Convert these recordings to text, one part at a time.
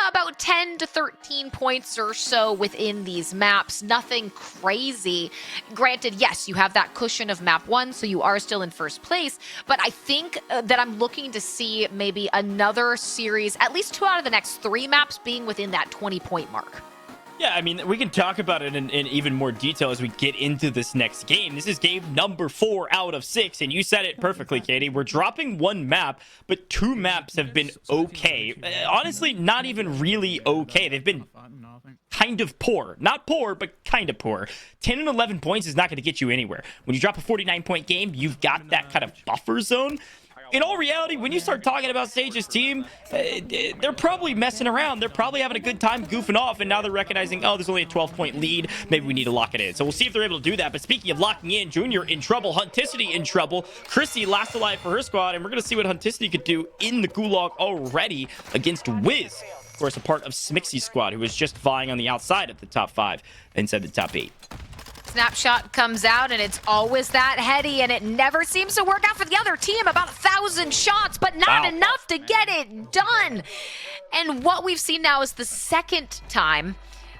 about 10 to 13 points or so within these maps. Nothing crazy. Granted, yes, you have that cushion of map 1, so you are still in first place, but I think that I'm looking to see maybe another series, at least 2 out of the next 3 maps being within that 20-point mark. Yeah, I mean, we can talk about it in even more detail as we get into this next game. This is game number 4 out of 6, and you said it perfectly, Katie. We're dropping 1 map, but 2 maps have been okay. Honestly, not even really okay. They've been kind of poor. Not poor, but kind of poor. 10 and 11 points is not going to get you anywhere. When you drop a 49-point game, you've got that kind of buffer zone. In all reality, when you start talking about Sage's team, they're probably messing around. They're probably having a good time goofing off, and now they're recognizing, oh, there's only a 12-point lead. Maybe we need to lock it in. So we'll see if they're able to do that. But speaking of locking in, Junior in trouble, Hunticity in trouble, Chrissy last alive for her squad, and we're going to see what Hunticity could do in the Gulag already against Wiz. Of course, a part of Smixy's squad, who was just vying on the outside of the top 5 inside the top 8. Snapshot comes out, and it's always that heady, and it never seems to work out for the other team. About 1,000 shots, but not enough to get it done. And what we've seen now is the second time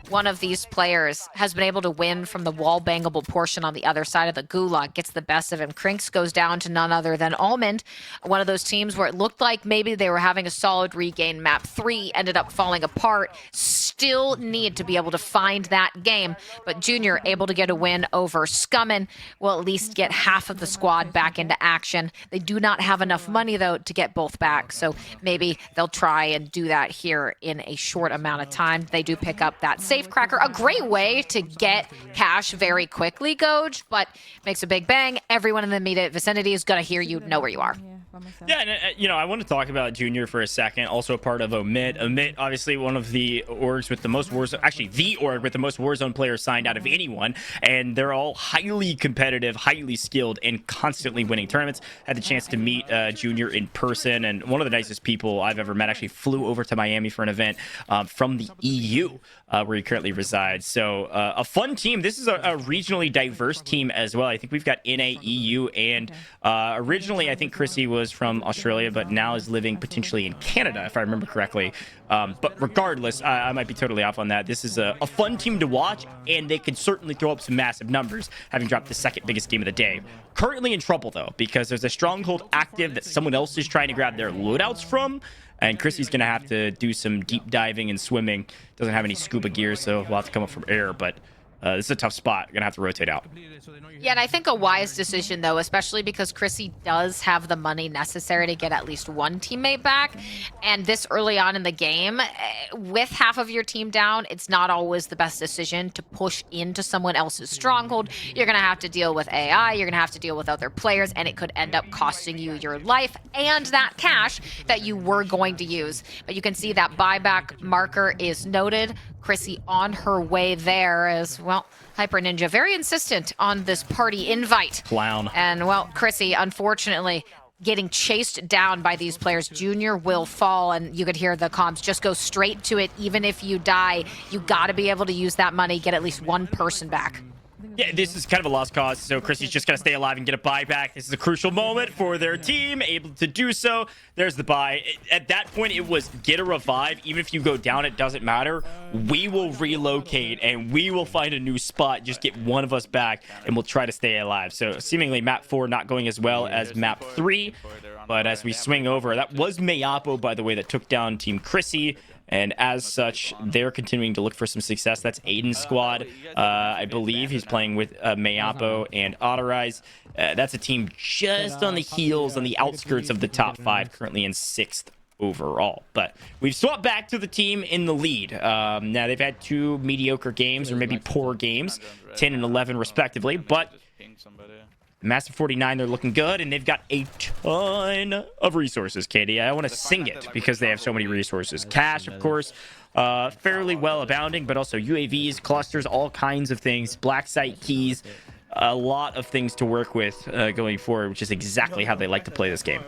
one of these players has been able to win from the wall-bangable portion on the other side of the Gulag, gets the best of him. Krinks goes down to none other than Almond, one of those teams where it looked like maybe they were having a solid regain. Map 3 ended up falling apart. Still need to be able to find that game, but Junior able to get a win over Scummin will at least get half of the squad back into action. They do not have enough money, though, to get both back, so maybe they'll try and do that here in a short amount of time. They do pick up that Safecracker, a great way to get cash very quickly, Goj, but makes a big bang. Everyone in the immediate vicinity is going to hear you, know where you are. Yeah, and you know, I want to talk about Junior for a second. Also a part of Omit. Omit, obviously one of the orgs with the most Warzone, actually the org with the most Warzone players signed out of anyone, and they're all highly competitive, highly skilled, and constantly winning tournaments. Had the chance to meet Junior in person, and one of the nicest people I've ever met. Actually flew over to Miami for an event from the EU, where he currently resides. So a fun team. This is a regionally diverse team as well. I think we've got NA, EU, and originally I think Chrissy was from Australia, but now is living potentially in Canada, if I remember correctly. But regardless, I might be totally off on that. This is a fun team to watch, and they can certainly throw up some massive numbers, having dropped the second biggest game of the day. Currently in trouble, though, because there's a stronghold active that someone else is trying to grab their loadouts from, and Chrissy's going to have to do some deep diving and swimming. Doesn't have any scuba gear, so we'll have to come up from air, but this is a tough spot. Gonna have to rotate out. Yeah, and I think a wise decision, though, especially because Chrissy does have the money necessary to get at least one teammate back. And this early on in the game, with half of your team down, it's not always the best decision to push into someone else's stronghold. You're going to have to deal with AI, you're going to have to deal with other players, and it could end up costing you your life and that cash that you were going to use. But you can see that buyback marker is noted. Chrissy on her way there as well. Hyper Ninja very insistent on this party invite. Clown. And well, Chrissy, unfortunately, getting chased down by these players. Junior will fall, and you could hear the comms just go straight to it. Even if you die, you got to be able to use that money, get at least one person back. Yeah, this is kind of a lost cause, so Chrissy's just going to stay alive and get a buyback. This is a crucial moment for their team, able to do so. There's the buy. At that point, it was get a revive. Even if you go down, it doesn't matter. We will relocate, and we will find a new spot. Just get one of us back, and we'll try to stay alive. So seemingly map 4 not going as well as map 3. But as we swing over, that was Mayapo, by the way, that took down Team Chrissy. And as such, they're continuing to look for some success. That's Aydan's squad. I believe he's playing with Mayapo and Autorize. That's a team just on the heels, on the outskirts of the top 5, currently in 6th overall. But we've swapped back to the team in the lead. Now, they've had 2 mediocre games, or maybe poor games, 10 and 11 respectively. But Master 49, they're looking good, and they've got a ton of resources, Katie. I want to sing it because they have so many resources. Cash, of course, fairly well abounding, but also UAVs, clusters, all kinds of things, black site keys, a lot of things to work with going forward, which is exactly how they like to play this game.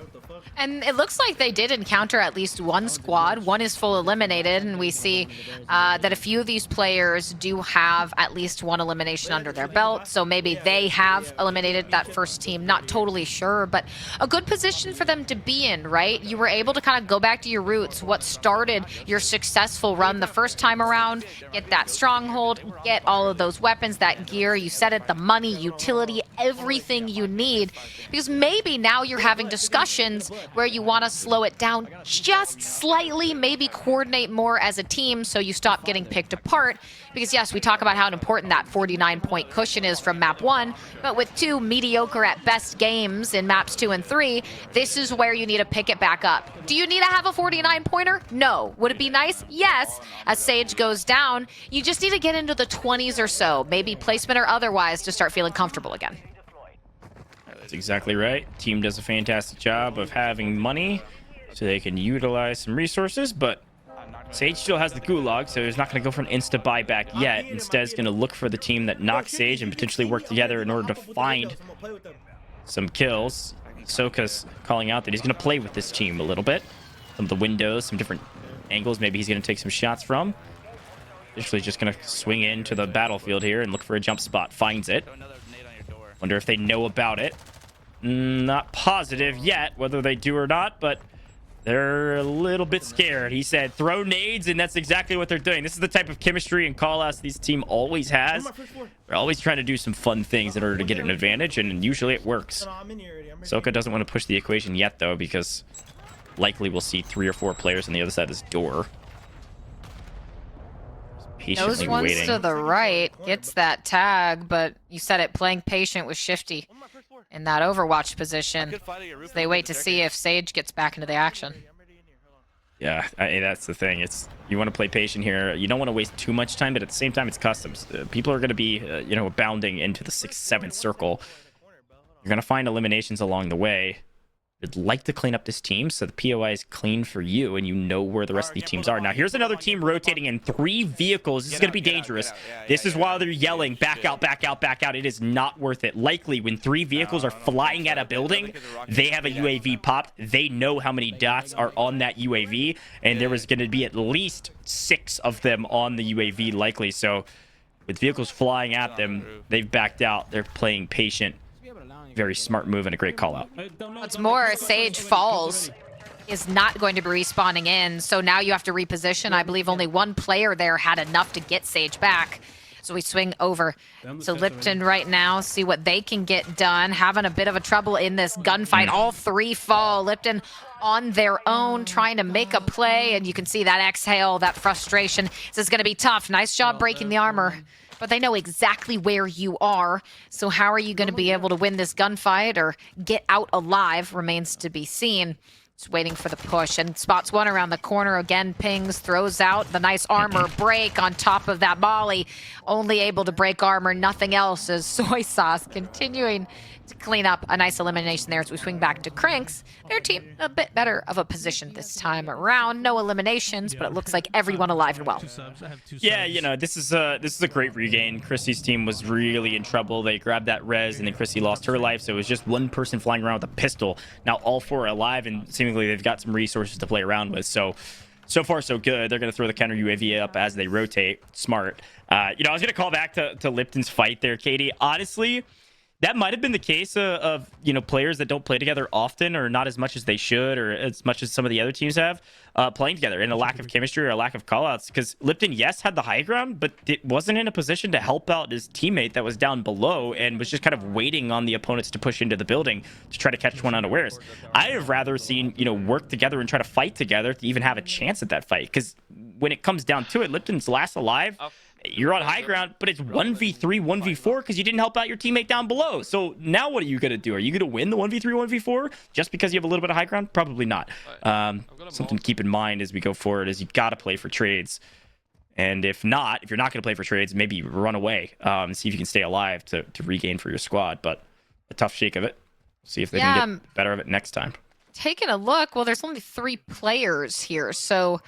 And it looks like they did encounter at least one squad. One is full eliminated, and we see that a few of these players do have at least one elimination under their belt. So maybe they have eliminated that first team. Not totally sure, but a good position for them to be in, right? You were able to kind of go back to your roots, what started your successful run the first time around, get that stronghold, get all of those weapons, that gear, you said it, the money, utility, everything you need. Because maybe now you're having discussions where you want to slow it down just slightly, maybe coordinate more as a team so you stop getting picked apart. Because yes, we talk about how important that 49-point cushion is from map 1, but with 2 mediocre at best games in maps 2 and 3, this is where you need to pick it back up. Do you need to have a 49-pointer? No. Would it be nice? Yes. As Sage goes down, you just need to get into the 20s or so, maybe placement or otherwise, to start feeling comfortable again. That's exactly right. Team does a fantastic job of having money so they can utilize some resources, but Sage still has the gulag, so he's not going to go for an insta buyback yet. Instead, he's going to look for the team that knocks Sage and potentially work together in order to find some kills. Soka's calling out that he's going to play with this team a little bit. Some of the windows, some different angles maybe he's going to take some shots from. Initially just going to swing into the battlefield here and look for a jump spot. Finds it. Wonder if they know about it. Not positive yet whether they do or not, but they're a little bit scared. He said throw nades, and that's exactly what they're doing. This is the type of chemistry and call-outs this team always has. They're always trying to do some fun things in order to get an advantage, and usually it works. Soka doesn't want to push the equation yet, though, because likely we'll see 3 or 4 players on the other side of this door. Patiently Those ones waiting. to the right gets that tag, but you said it, playing patient with Shifty in that Overwatch position. So they wait to see if Sage gets back into the action. Yeah, that's the thing. It's you want to play patient here. You don't want to waste too much time, but at the same time, it's customs. People are going to be, bounding into the 6th, 7th circle. You're going to find eliminations along the way. I'd like to clean up this team so the POI is clean for you and you know where the rest of the teams are. Now, here's another team rotating in 3 vehicles. This is going to be dangerous. This is why they're yelling, back out, back out, back out. It is not worth it. Likely, when 3 vehicles are flying at a building, they have a UAV popped. They know how many dots are on that UAV, and there was going to be at least 6 of them on the UAV, likely. So, with vehicles flying at them, they've backed out. They're playing patient. Very smart move and a great call out. What's more, Sage falls, is not going to be respawning in, so now you have to reposition. I believe only 1 player there had enough to get Sage back. So we swing over to Lipton right now, see what they can get done. Having a bit of a trouble in this gunfight. All 3 fall. Lipton on their own, trying to make a play, and you can see that exhale, that frustration. This is going to be tough. Nice job breaking the armor. But they know exactly where you are. So how are you going to be able to win this gunfight or get out alive remains to be seen. Just waiting for the push. And spots one around the corner. Again, pings, throws out the nice armor break on top of that molly. Only able to break armor, nothing else, as Soy Sauce continuing to clean up a nice elimination there as we swing back to Cranks. Their team a bit better of a position this time around. No eliminations, but it looks like everyone alive and well. Yeah, this is a great regain. Chrissy's team was really in trouble. They grabbed that res, and then Chrissy lost her life, so it was just 1 person flying around with a pistol. Now all 4 are alive, and seemingly they've got some resources to play around with. So far so good. They're going to throw the counter UAV up as they rotate. Smart. I was going to call back to Lipton's fight there, Katie. Honestly, that might have been the case of players that don't play together often or not as much as they should or as much as some of the other teams have playing together, and a lack of chemistry or a lack of callouts. Because Lipton, yes, had the high ground, but it wasn't in a position to help out his teammate that was down below and was just kind of waiting on the opponents to push into the building to try to catch one unawares. I'd have rather seen work together and try to fight together to even have a chance at that fight. Because when it comes down to it, Lipton's last alive. You're on high ground, but it's 1v3, 1v4 because you didn't help out your teammate down below. So now what are you going to do? Are you going to win the 1v3, 1v4 just because you have a little bit of high ground? Probably not. Something to keep in mind as we go forward is you got to play for trades. And if you're not going to play for trades, maybe run away and see if you can stay alive to regain for your squad. But a tough shake of it. See if they can get better of it next time. Taking a look, well, there's only 3 players here, so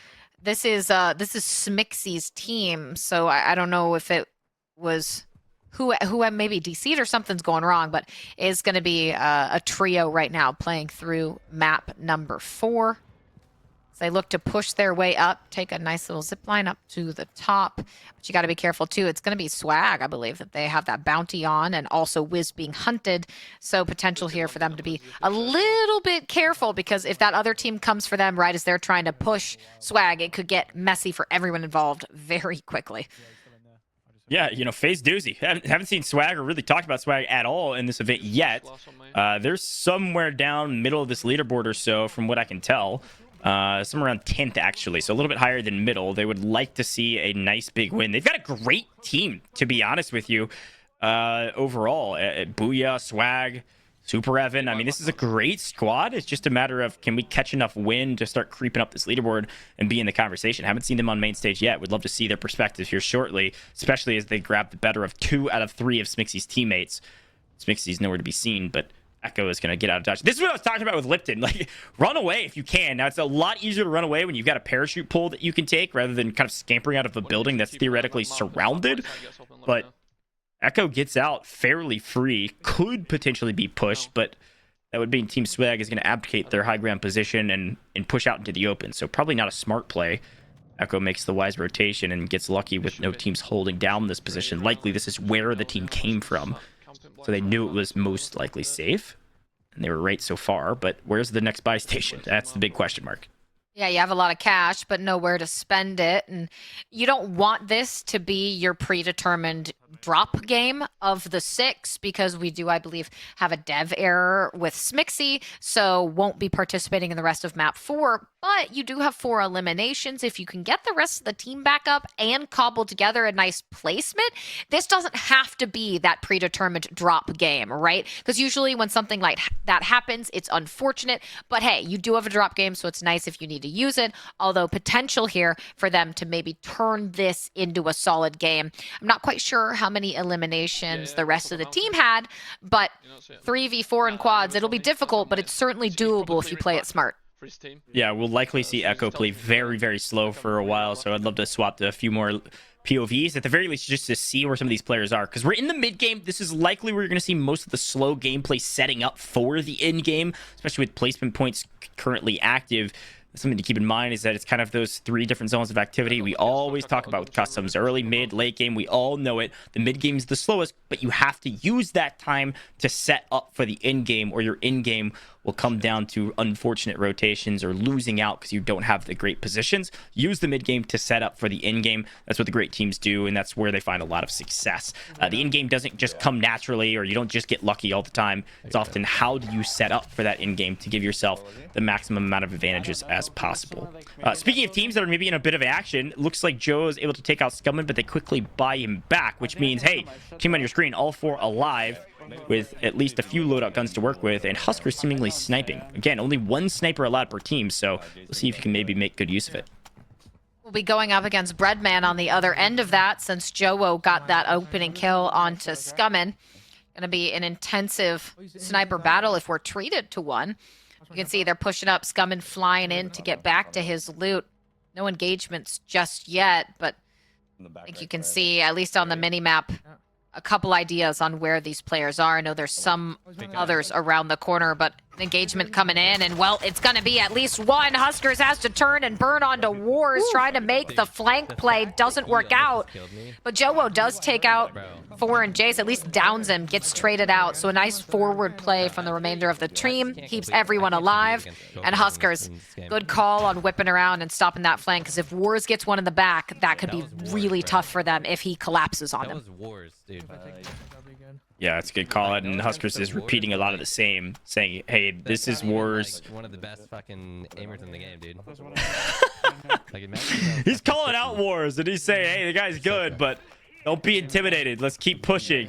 this is Smixy's team, so I don't know if it was who maybe DC'd or something's going wrong, but is going to be a trio right now playing through map number 4. They look to push their way up, take a nice little zip line up to the top. But you got to be careful, too. It's going to be Swagg, I believe, that they have that bounty on, and also Wiz being hunted. So potential here for them to be a little bit careful, because if that other team comes for them right as they're trying to push Swagg, it could get messy for everyone involved very quickly. Yeah, you know, FaZe doozy. Haven't seen Swagg or really talked about Swagg at all in this event yet. They're somewhere down middle of this leaderboard or so, from what I can tell. Somewhere around 10th, actually, so a little bit higher than middle. They would like to see a nice big win. They've got a great team, to be honest with you, overall. Booyah, Swagg, Super Evan. I mean, this is a great squad. It's just a matter of, can we catch enough win to start creeping up this leaderboard and be in the conversation? Haven't seen them on main stage yet. Would love to see their perspective here shortly, especially as they grab the better of 2 out of 3 of Smixy's teammates. Smixy's nowhere to be seen, but Echo is going to get out of touch. This is what I was talking about with Lipton. Like, run away if you can. Now, it's a lot easier to run away when you've got a parachute pull that you can take rather than kind of scampering out of a building that's theoretically surrounded. But Echo gets out fairly free. Could potentially be pushed, but that would mean Team Swagg is going to abdicate their high ground position and push out into the open. So probably not a smart play. Echo makes the wise rotation and gets lucky with no teams holding down this position. Likely this is where the team came from. So they knew it was most likely safe, and they were right so far. But where's the next buy station? That's the big question mark. Yeah, you have a lot of cash, but nowhere to spend it. And you don't want this to be your predetermined drop game of the 6, because we do, I believe, have a dev error with Smixy, so won't be participating in the rest of map 4. But you do have 4 eliminations. If you can get the rest of the team back up and cobble together a nice placement, this doesn't have to be that predetermined drop game, right? Because usually when something like that happens, it's unfortunate. But hey, you do have a drop game, so it's nice if you need to use it. Although potential here for them to maybe turn this into a solid game. I'm not quite sure how many eliminations the rest of the team had, but 3v4 in quads, it'll be difficult, but it's certainly doable if you play it smart. Yeah, we'll likely see Echo play very, very slow for a while, so I'd love to swap to a few more POVs, at the very least, just to see where some of these players are, because we're in the mid game. This is likely where you're going to see most of the slow gameplay setting up for the end game, especially with placement points currently active. Something to keep in mind is that it's kind of those 3 different zones of activity we always talk about with customs: early, mid, late game. We all know it. The mid game is the slowest, but you have to use that time to set up for the end game, or your end game will come down to unfortunate rotations or losing out because you don't have the great positions. Use the mid game to set up for the end game. That's what the great teams do, and that's where they find a lot of success. The end game doesn't just come naturally, or you don't just get lucky all the time. It's often, how do you set up for that end game to give yourself the maximum amount of advantages as possible. Speaking of teams that are maybe in a bit of action, looks like Joewo is able to take out Scumman, but they quickly buy him back, which means, hey, team on your screen, all 4 alive, with at least a few loadout guns to work with, and Huskerrs seemingly sniping. Again, only 1 sniper allowed per team, so we'll see if you can maybe make good use of it. We'll be going up against Breadman on the other end of that, since Joewo got that opening kill onto Scumman. Going to be an intensive sniper battle if we're treated to one. You can see they're pushing up, Scumman flying in to get back to his loot. No engagements just yet, but I think you can see, at least on the mini-map, a couple ideas on where these players are. I know there's some others around the corner, but engagement coming in, and well, it's going to be at least one. Huskerrs has to turn and burn onto Wars, trying to make the flank play. Doesn't work out, but Joewo does take out 4, and Jace at least downs him, gets traded out. So a nice forward play from the remainder of the team, keeps everyone alive. And Huskerrs, good call on whipping around and stopping that flank, because if Wars gets one in the back, that could be really tough for them if he collapses on them. Yeah, it's a good call out, and Huskerrs is repeating a lot of the same, saying, hey, this is Wars. Like one of the best fucking aimers in the game, dude. He's calling out Wars, and he's saying, hey, the guy's good, but don't be intimidated. Let's keep pushing.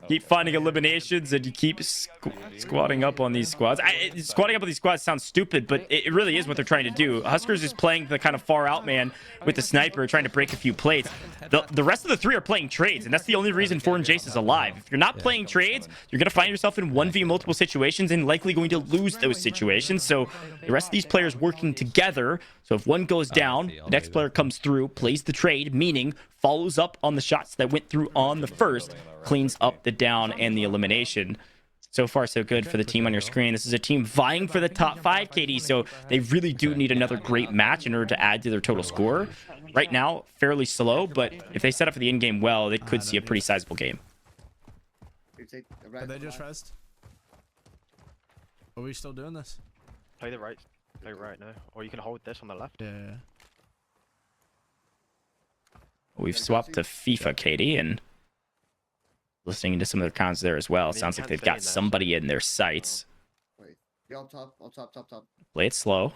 Keep finding eliminations, and you keep squatting up on these squads. Squatting up on these squads sounds stupid, but it really is what they're trying to do. Huskerrs is playing the kind of far out man with the sniper, trying to break a few plates. The rest of the 3 are playing trades, and that's the only reason 4 and Jace is alive. If you're not playing trades, you're going to find yourself in 1v multiple situations and likely going to lose those situations. So the rest of these players working together. So if one goes down, the next player comes through, plays the trade, meaning follows up on the shots that went through on the first, cleans up the down and the elimination. So far, so good for the team on your screen. This is a team vying for the top 5, KD, so they really do need another great match in order to add to their total score. Right now, fairly slow, but if they set up for the end game well, they could see a pretty sizable game. Are they just rezzed? Are we still doing this? Play right now, or you can hold this on the left. Yeah. We've swapped to FIFA, KD, and listening to some of their comments there as well. It sounds like they've got somebody in their sights. Wait, go up top. Play it slow.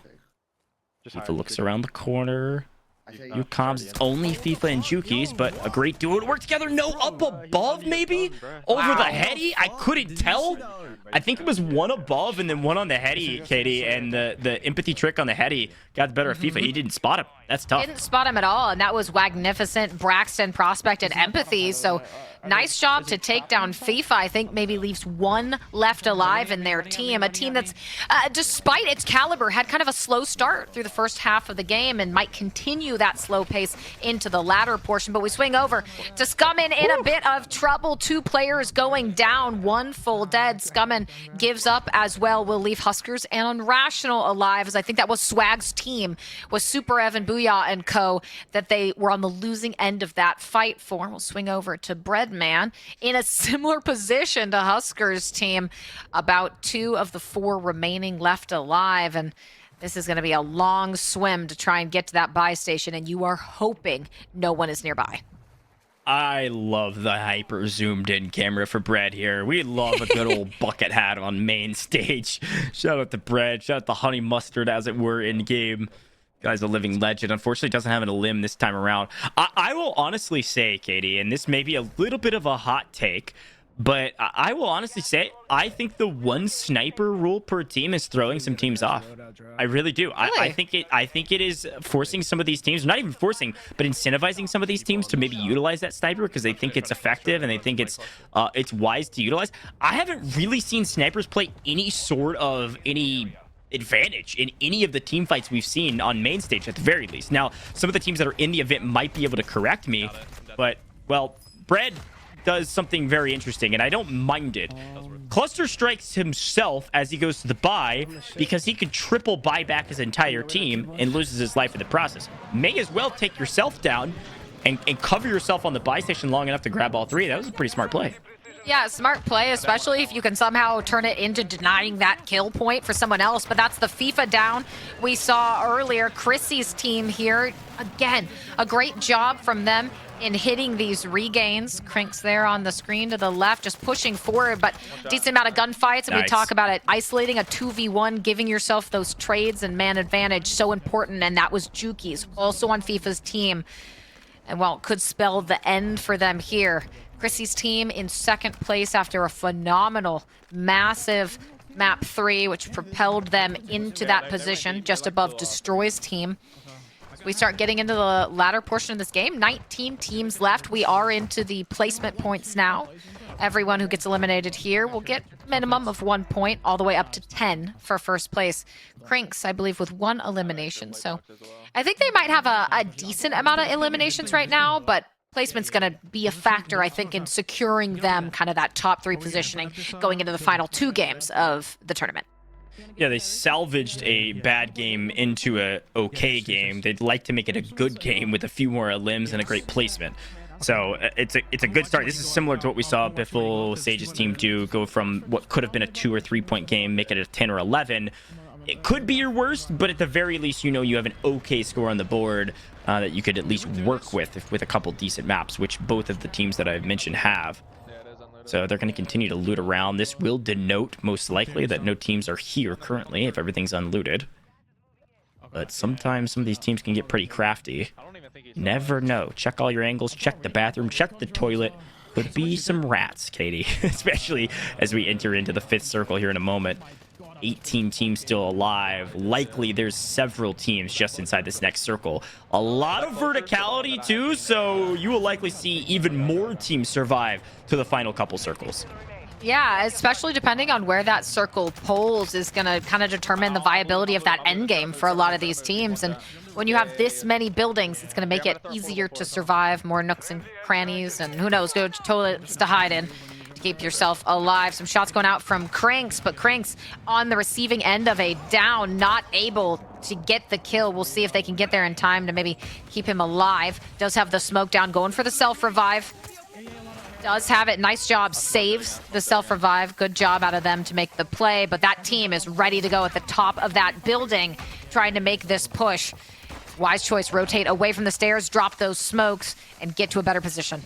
FIFA looks around the corner. You comms, it's only FIFA and Jukies, but a great duo to work together. No, up above maybe? Over the heady? I couldn't tell. I think it was one above and then one on the heady, Katie, and the empathy trick on the heady got the better of FIFA. He didn't spot him. That's tough. Didn't spot him at all, and that was Wagnificent, Braxton, Prospect, and Empathy. So nice job to take down FIFA. I think maybe leaves one left alive in their team. A team that's, despite its caliber, had kind of a slow start through the first half of the game and might continue that slow pace into the latter portion. But we swing over to Scummin in a bit of trouble. 2 players going down, 1 full dead. Scummin gives up as well. Will leave Huskerrs and Unrational alive, as I think that was Swagg's team, was Super Evan, Booyah, and co. that they were on the losing end of that fight for. We'll swing over to Breadman in a similar position to Huskerrs' team. About 2 of the 4 remaining left alive, and this is going to be a long swim to try and get to that buy station, and you are hoping no one is nearby. I love the hyper zoomed in camera for Bread here. We love a good old bucket hat on main stage. Shout out to Bread. Shout out to Honey Mustard, as it were, in game. Guy's a living legend. Unfortunately, doesn't have a limb this time around. I will honestly say, Katie, and this may be a little bit of a hot take, but I will honestly say I think the 1 sniper rule per team is throwing some teams off. I really do. Really? I think it is forcing some of these teams, not even forcing, but incentivizing some of these teams to maybe utilize that sniper because they think it's effective and they think it's wise to utilize. I haven't really seen snipers play any sort of advantage in any of the team fights we've seen on main stage, at the very least. Now, some of the teams that are in the event might be able to correct me, but, well, Bread does something very interesting, and I don't mind it. Cluster strikes himself as he goes to the buy because he could triple buy back his entire team and loses his life in the process. May as well take yourself down and cover yourself on the buy station long enough to grab all 3. That was a pretty smart play. Yeah, smart play, especially if you can somehow turn it into denying that kill point for someone else. But that's the FIFA down we saw earlier. Chrissy's team here, again, a great job from them in hitting these regains. Crinks there on the screen to the left, just pushing forward, but decent amount of gunfights. And nice. we talk about it, isolating a 2v1, giving yourself those trades and man advantage, so important. And that was Juki's, also on FIFA's team. And well, it could spell the end for them here. Chrissy's team in 2nd place after a phenomenal, massive map 3, which propelled them into that position just above Destroy's team. So we start getting into the latter portion of this game. 19 teams left. We are into the placement points now. Everyone who gets eliminated here will get a minimum of 1 point, all the way up to 10 for 1st place. Crinks, I believe, with 1 elimination. So I think they might have a decent amount of eliminations right now, but placement's going to be a factor, I think, in securing them kind of that top 3 positioning going into the final 2 games of the tournament. Yeah, they salvaged a bad game into a okay game. They'd like to make it a good game with a few more limbs and a great placement. So it's a good start. This is similar to what we saw Biffle, Sage's team do, go from what could have been a 2 or 3 point game, make it a 10 or 11. It could be your worst, but at the very least, you know you have an okay score on the board that you could at least work with a couple decent maps, which both of the teams that I've mentioned have. So they're going to continue to loot around. This will denote, most likely, that no teams are here currently if everything's unlooted. But sometimes some of these teams can get pretty crafty. Never know. Check all your angles, check the bathroom, check the toilet. Could be some rats, Katie, especially as we enter into the 5th circle here in a moment. 18 teams still alive. Likely there's several teams just inside this next circle. A lot of verticality too, so you will likely see even more teams survive to the final couple circles. Yeah, especially depending on where that circle pulls is going to kind of determine the viability of that end game for a lot of these teams. And when you have this many buildings, it's going to make it easier to survive, more nooks and crannies, and who knows, go toilets to hide in to keep yourself alive. Some shots going out from Cranks, but Cranks on the receiving end of a down, not able to get the kill. We'll see if they can get there in time to maybe keep him alive. Does have the smoke down, going for the self-revive. Does have it. Nice job. Saves the self-revive. Good job out of them to make the play. But that team is ready to go at the top of that building, trying to make this push. Wise choice. Rotate away from the stairs, drop those smokes, and get to a better position.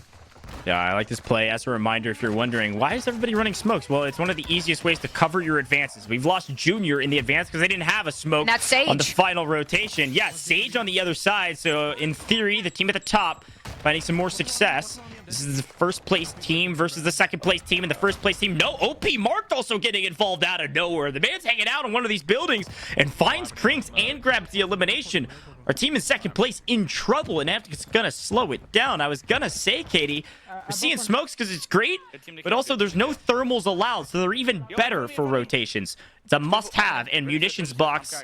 Yeah, I like this play. As a reminder, if you're wondering, why is everybody running smokes? Well, it's one of the easiest ways to cover your advances. We've lost Junior in the advance because they didn't have a smoke on the final rotation. Yeah, Sage on the other side. So in theory, the team at the top finding some more success. This is the first place team versus the second place team, and the first place team. No, OP Marked also getting involved out of nowhere. The man's hanging out on one of these buildings and finds Crinks and grabs the elimination. Our team in second place in trouble, and it's gonna slow it down. I was gonna say, Katie, we're seeing smokes because it's great, but also there's no thermals allowed, so they're even better for rotations. It's a must-have, and munitions box,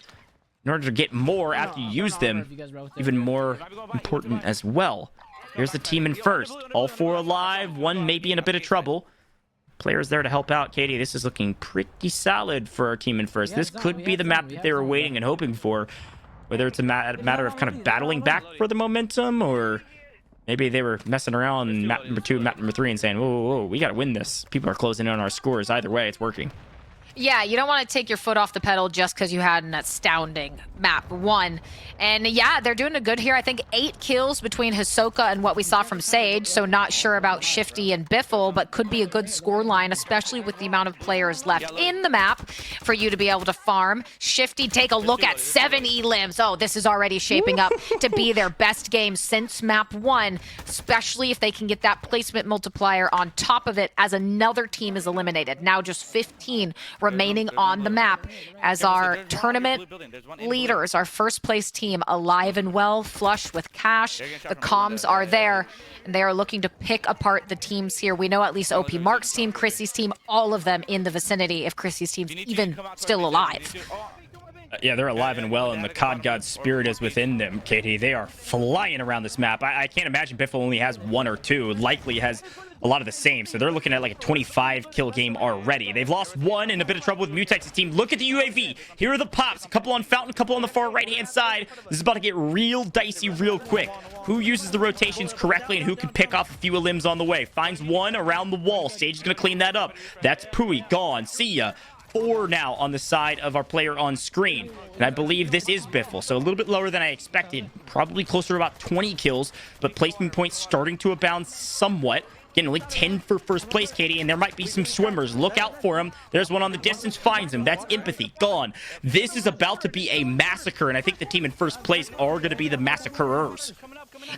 in order to get more after you use them, even more important as well. Here's the team in first. All four alive, one maybe in a bit of trouble. Players there to help out. Katie, this is looking pretty solid for our team in first. This could be the map that they were waiting and hoping for. Whether it's a matter of kind of battling back for the momentum, or maybe they were messing around in map number 2, map number 3, and saying, whoa, whoa, whoa, we got to win this. People are closing in on our scores. Either way, it's working. Yeah, you don't want to take your foot off the pedal just because you had an astounding map 1. And yeah, they're doing a good here. I think 8 kills between Hisoka and what we saw from Sage, so not sure about Shifty and Biffle, but could be a good score line, especially with the amount of players left in the map for you to be able to farm. Shifty, take a look at 7 elims. Oh, this is already shaping up to be their best game since map 1, especially if they can get that placement multiplier on top of it as another team is eliminated. Now just 15 remaining on the map as our tournament leaders, our first place team, alive and well, flush with cash. The comms are there, and they are looking to pick apart the teams here. We know at least OP Mark's team, Chrissy's team, all of them in the vicinity if Chrissy's team's even still alive. Yeah, they're alive and well, and the COD God spirit is within them, Katie. They are flying around this map. I can't imagine Biffle only has 1 or 2. Likely has a lot of the same. So they're looking at like a 25 kill game already. They've lost 1, in a bit of trouble with Mutex's team. Look at the UAV. Here are the pops. A couple on Fountain, a couple on the far right-hand side. This is about to get real dicey real quick. Who uses the rotations correctly and who can pick off a few limbs on the way? Finds one around the wall. Sage is going to clean that up. That's Pooey. Gone. See ya. 4 now on the side of our player on screen, and I believe this is Biffle, so a little bit lower than I expected, probably closer to about 20 kills, but placement points starting to abound somewhat. Getting only 10 for first place, Katie, and there might be some swimmers. Look out for him. There's one on the distance, finds him. That's Empathy. Gone. This is about to be a massacre, and I think the team in first place are going to be the massacrers.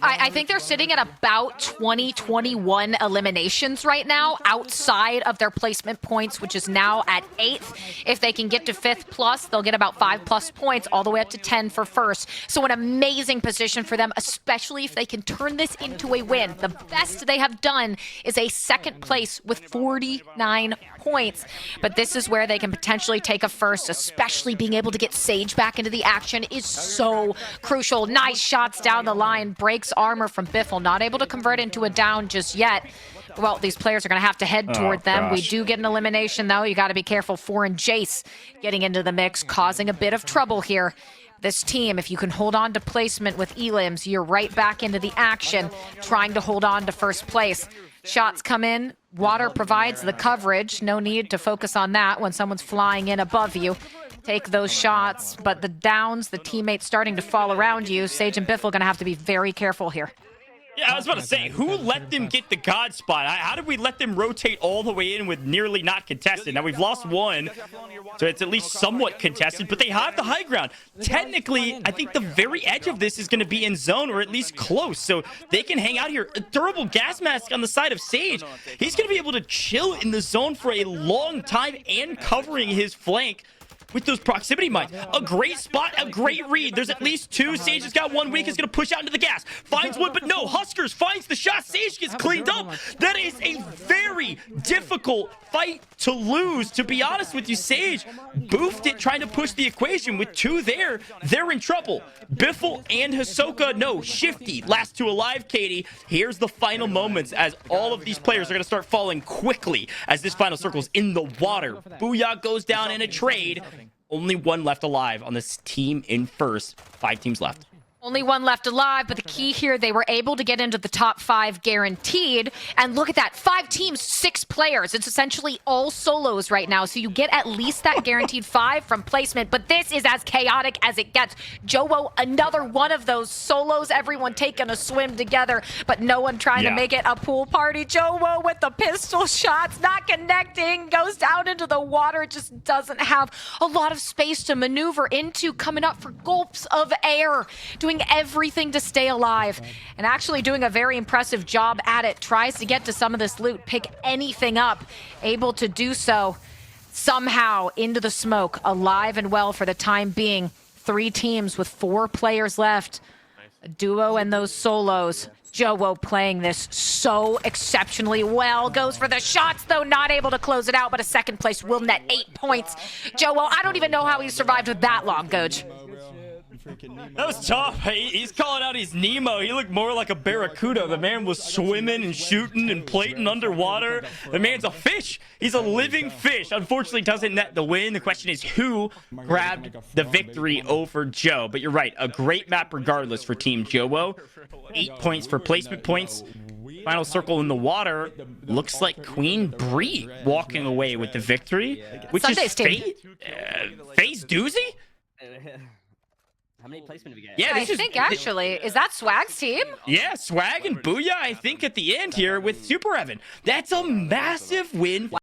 I think they're sitting at about 21 eliminations right now outside of their placement points, which is now at 8th. If they can get to 5th plus, they'll get about 5+ points all the way up to 10 for first. So an amazing position for them, especially if they can turn this into a win. The best they have done is a 2nd place with 49 points. But this is where they can potentially take a first, especially being able to get Sage back into the action is so crucial. Nice shots down the line. Breaks armor from Biffle. Not able to convert into a down just yet. Well, these players are going to have to head toward them. We do get an elimination, though. You got to be careful. Foreign Jace getting into the mix, causing a bit of trouble here. This team, if you can hold on to placement with elims, you're right back into the action, trying to hold on to first place. Shots come in. Water provides the coverage. No need to focus on that when someone's flying in above you. Take those shots, but the downs, the teammates starting to fall around you, Sage and Biffle going to have to be very careful here. Yeah, I was about to say, who let them get the God spot? How did we let them rotate all the way in with nearly not contested? Now, we've lost 1, so it's at least somewhat contested, but they have the high ground. Technically, I think the very edge of this is going to be in zone, or at least close, so they can hang out here. A durable gas mask on the side of Sage. He's going to be able to chill in the zone for a long time and covering his flank. with those proximity mines. A great spot, a great read. There's at least two. Sage has got one weak, is going to push out into the gas. Finds one, but no. Huskerrs finds the shot. Sage gets cleaned up. That is a very difficult fight to lose, to be honest with you. Sage boofed it trying to push the equation. With two there, they're in trouble. Biffle and Hisoka, no, Shifty, last two alive. Katie, here's the final moments as all of these players are going to start falling quickly as this final circle is in the water. Booyah goes down in a trade. Only one left alive on this team in first. 5 teams left. Only one left alive, but the key here, they were able to get into the top 5 guaranteed. And look at that, 5 teams, 6 players. It's essentially all solos right now. So you get at least that guaranteed 5 from placement, but this is as chaotic as it gets. Joewo, another one of those solos, everyone taking a swim together, but no one trying to make it a pool party. Joewo with the pistol shots, not connecting, goes down into the water, just doesn't have a lot of space to maneuver into, coming up for gulps of air, doing everything to stay alive, and actually doing a very impressive job at it. Tries to get to some of this loot, pick anything up, able to do so somehow into the smoke, alive and well for the time being. 3 teams with 4 players left. A duo and those solos. Joewo playing this so exceptionally well. Goes for the shots, though, not able to close it out, but a second place will net 8 points. Joewo, I don't even know how he survived with that long, Goj. That was tough. He's calling out his Nemo. He looked more like a barracuda. The man was swimming and shooting and plating underwater. The man's a fish. He's a living fish. Unfortunately, doesn't net the win. The question is who grabbed the victory over Joe. But you're right. A great map regardless for Team Joewo. 8 points for placement points. Final circle in the water. Looks like Queen Bree walking away with the victory. Which Sunday's is FaZe Doozy? How many placement have you got? Yeah, I think actually, is that Swagg's team? Yeah, Swagg and Booyah, I think, at the end here with Super Evan. That's a massive win.